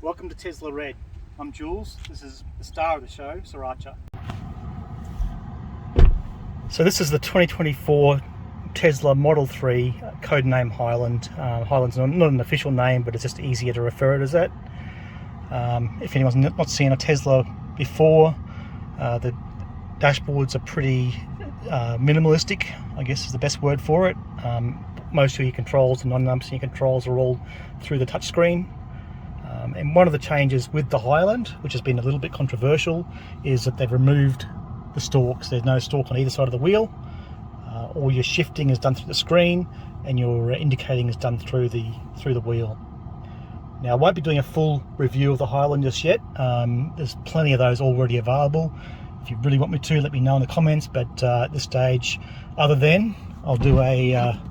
Welcome to Tesla Red. I'm Jules. This is the star of the show, Sriracha. So this is the 2024 Tesla Model 3, codename Highland. Highland's not an official name, but it's just easier to refer it as that. If anyone's not seen a Tesla before, the dashboards are pretty minimalistic, I guess is the best word for it. Most of your controls, the non-numbers your controls, are all through the touchscreen. And one of the changes with the Highland, which has been a little bit controversial, is that they've removed the stalks. There's no stalk on either side of the wheel. All your shifting is done through the screen, and your indicating is done through the wheel. Now, I won't be doing a full review of the Highland just yet. There's plenty of those already available. If you really want me to, let me know in the comments. But at this stage, other than I'll do a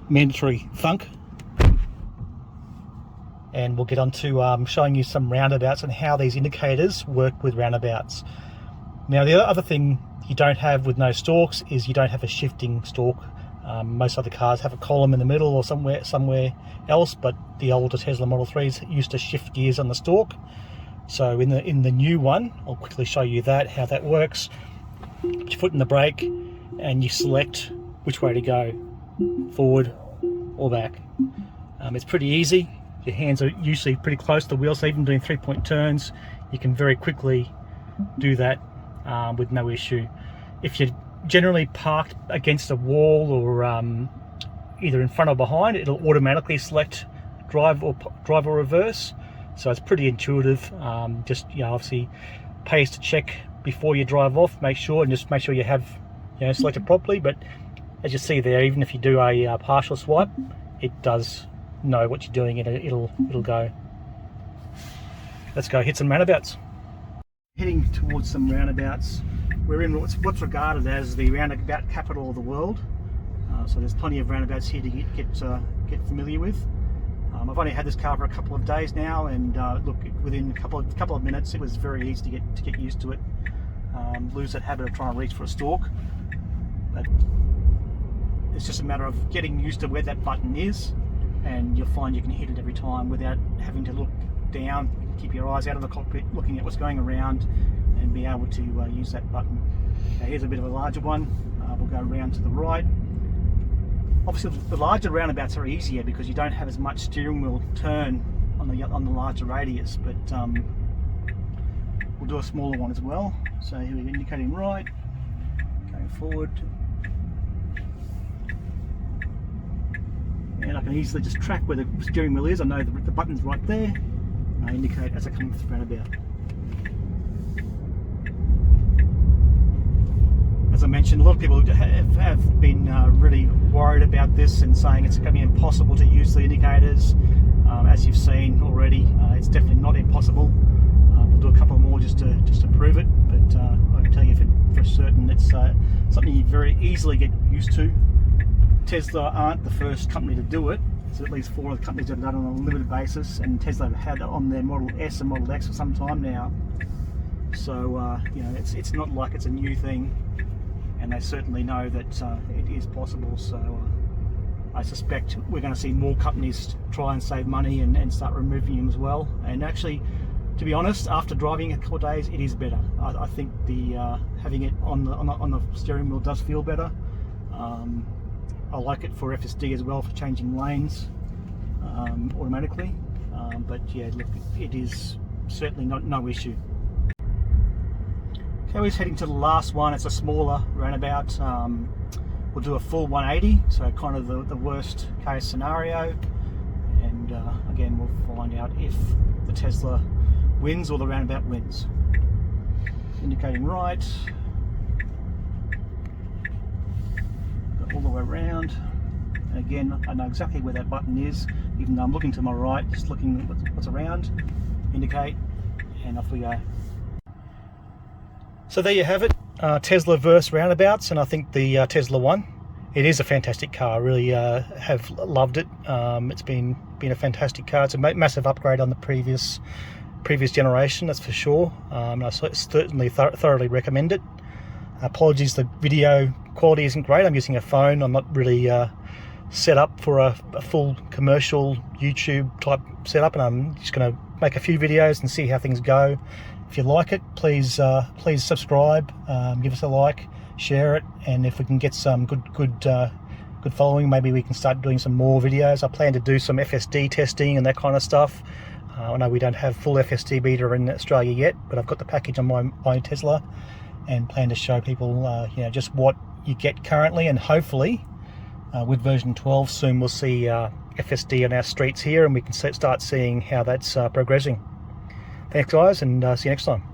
mandatory thunk. And we'll get on to showing you some roundabouts and how these indicators work with roundabouts. Now, the other thing you don't have with no stalks is you don't have a shifting stalk. Most other cars have a column in the middle or somewhere else, but the older Tesla Model 3s used to shift gears on the stalk. So in the new one, I'll quickly show you how that works. Put your foot in the brake and you select which way to go, forward or back. It's pretty easy. Your hands are usually pretty close to the wheel, so even doing 3-point turns, you can very quickly do that with no issue. If you're generally parked against a wall or either in front or behind, it'll automatically select drive or reverse. So it's pretty intuitive. Just obviously pays to check before you drive off. Make sure you have selected properly. But as you see there, even if you do a partial swipe, it does know what you're doing, and it'll go. Let's go hit some roundabouts. Heading towards some roundabouts. We're in what's regarded as the roundabout capital of the world. So there's plenty of roundabouts here to get familiar with. I've only had this car for a couple of days now, and look, within a couple of minutes, it was very easy to get used to it. Lose that habit of trying to reach for a stalk. But it's just a matter of getting used to where that button is, and you'll find you can hit it every time without having to look down. Keep your eyes out of the cockpit, looking at what's going around, and be able to use that button. Now, here's a bit of a larger one. We'll go around to the right. Obviously, the larger roundabouts are easier because you don't have as much steering wheel turn on the larger radius. But we'll do a smaller one as well. So here we're indicating right, going forward. And I can easily just track where the steering wheel is. I know the button's right there. I indicate as I come off the roundabout. As I mentioned, a lot of people have been really worried about this and saying it's going to be impossible to use the indicators. As you've seen already, it's definitely not impossible. We'll do a couple more just to prove it, but I can tell you for certain it's something you very easily get used to. Tesla aren't the first company to do it. There's at least 4 other companies that have done it on a limited basis, and Tesla have had it on their Model S and Model X for some time now. So it's not like it's a new thing, and they certainly know that it is possible. So I suspect we're going to see more companies try and save money and start removing them as well. And actually, to be honest, after driving a couple of days, it is better. I think the having it on the steering wheel does feel better. I like it for FSD as well, for changing lanes automatically. But yeah, look, it is certainly no issue. Okay, we're heading to the last one. It's a smaller roundabout. We'll do a full 180, so kind of the worst case scenario. And again, we'll find out if the Tesla wins or the roundabout wins. Indicating right. All the way around, and again I know exactly where that button is, even though I'm looking to my right, just looking at what's around. Indicate, and off we go. So there you have it, Tesla versus roundabouts, and I think the Tesla won. It is a fantastic car. I really have loved it. It's been a fantastic car. It's a massive upgrade on the previous generation, that's for sure. I certainly thoroughly recommend it. Apologies, the video quality isn't great. I'm using a phone. I'm not really setup for a full commercial YouTube type setup, and I'm just going to make a few videos and see how things go. If you like it, please subscribe, give us a like, share it, and if we can get some good following, maybe we can start doing some more videos. I plan to do some FSD testing and that kind of stuff. I know we don't have full FSD beta in Australia yet, but I've got the package on my Tesla, and plan to show people just what you get currently, and hopefully with version 12 soon we'll see FSD on our streets here, and we can start seeing how that's progressing. Thanks guys, and see you next time.